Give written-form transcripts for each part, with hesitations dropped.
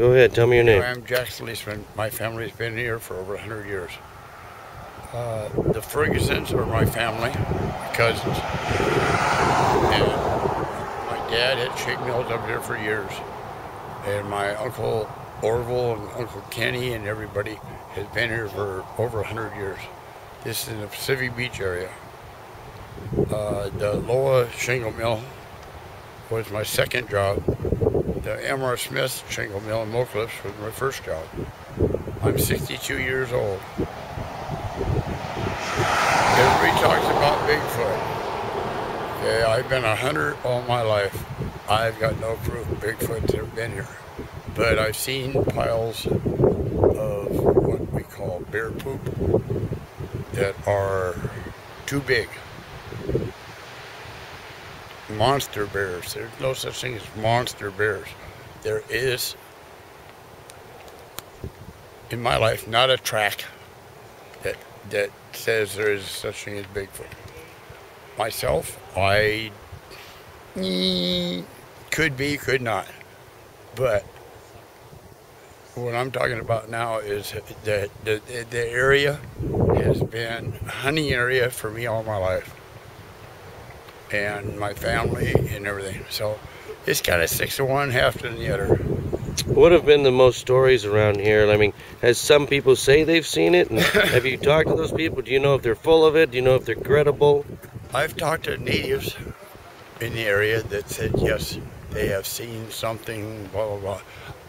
Go ahead, tell me your name. I'm Jack Sleesman. My family's been here for over 100 years. The Fergusons are my family, my cousins. And my dad had shake mills up here for years. And my Uncle Orville and Uncle Kenny and everybody has been here for over 100 years. This is in the Pacific Beach area. The Loa shingle mill was my second job. The M.R. Smith shingle mill in Moclips was my first job. I'm 62 years old. Everybody talks about Bigfoot. Okay, I've been a hunter all my life. I've got no proof Bigfoot's ever been here. But I've seen piles of what we call bear poop that are too big. Monster bears. There's no such thing as monster bears. There is, in my life, not a track that says there is such thing as Bigfoot. Myself, I could be, could not. But what I'm talking about now is that the area has been a hunting area for me all my life. And my family and everything. So it's kind of 6 to 1, half to the other. What have been the most stories around here? I mean, has some people say they've seen it? And have you talked to those people? Do you know if they're full of it? Do you know if they're credible? I've talked to natives in the area that said, yes, they have seen something, blah, blah,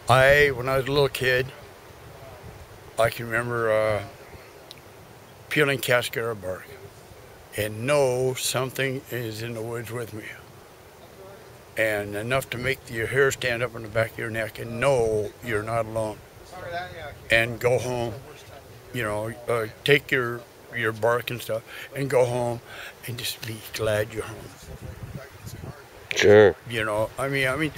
blah. When I was a little kid, I can remember peeling cascara bark and know something is in the woods with me. And enough to make your hair stand up on the back of your neck and know you're not alone. And go home, you know, take your bark and stuff and go home and just be glad you're home. Sure. You know, I mean,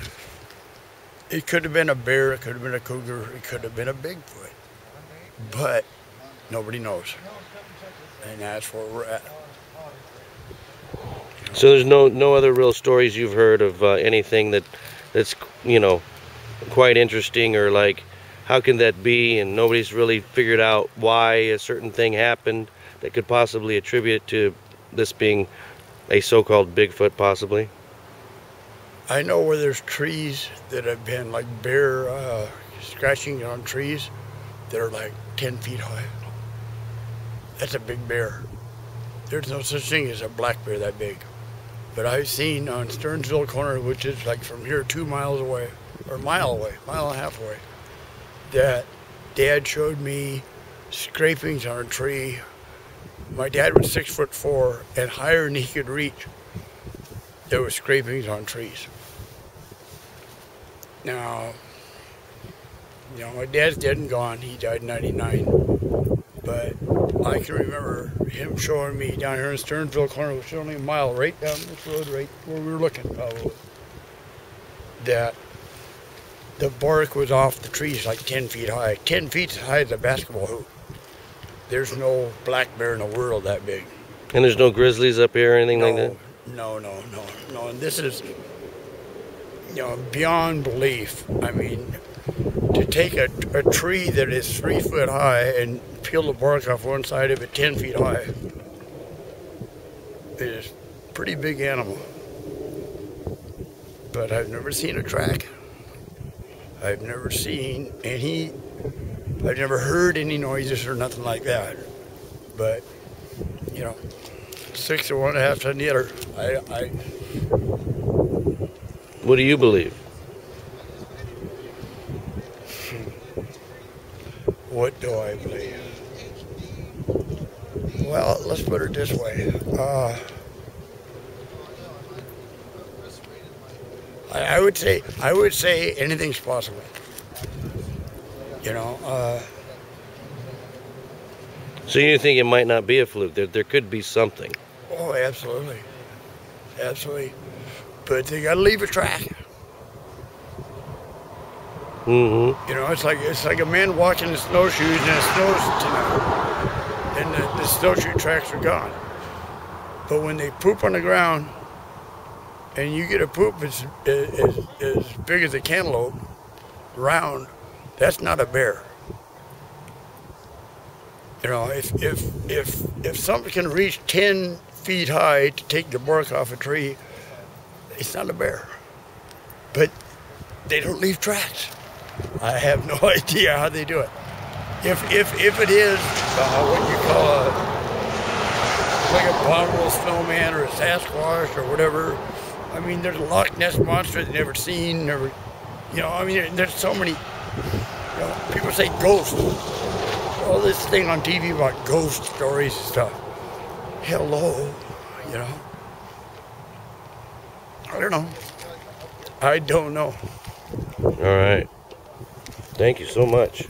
it could have been a bear, it could have been a cougar, it could have been a Bigfoot. But nobody knows. And that's where we're at. So there's no other real stories you've heard of anything that's, you know, quite interesting, or like, how can that be? And nobody's really figured out why a certain thing happened that could possibly attribute to this being a so-called Bigfoot, possibly. I know where there's trees that have been like bear scratching on trees that are like 10 feet high. That's a big bear. There's no such thing as a black bear that big. But I've seen on Stearnsville Corner, which is like from here 2 miles away, or mile and a half away, that Dad showed me scrapings on a tree. My dad was 6'4" and higher than he could reach. There were scrapings on trees. Now, you know, my dad's dead and gone. He died in '99. But I can remember him showing me down here in Stearnsville Corner, which is only a mile right down this road, right where we were looking probably, that the bark was off the trees like 10 feet high. 10 feet as high as a basketball hoop. There's no black bear in the world that big. And there's no grizzlies up here or anything like that? No. And this is, you know, beyond belief. I mean, to take a tree that is 3 foot high and peel the bark off one side of it 10 feet high is a pretty big animal. But I've never seen a track. I've never seen I've never heard any noises or nothing like that. But, you know, 6 to 1, half to the other. What do you believe? What do I believe? Well, let's put it this way. I would say anything's possible. You know. So you think it might not be a fluke? There could be something. Oh, absolutely, absolutely. But they got to leave a track. Mm-hmm. You know, it's like a man walking in snowshoes and it snows tonight, and the snowshoe tracks are gone. But when they poop on the ground, and you get a poop as big as a cantaloupe, round, That's not a bear. You know, if something can reach 10 feet high to take the bark off a tree, it's not a bear. But they don't leave tracks. I have no idea how they do it. If it is what you call like a abominable snowman or a Sasquatch or whatever, I mean, there's a Loch Ness monster they've never seen, never, you know, I mean, there's so many, you know, people say ghosts. All this thing on TV about ghost stories and stuff. Hello, you know. I don't know. I don't know. All right. Thank you so much.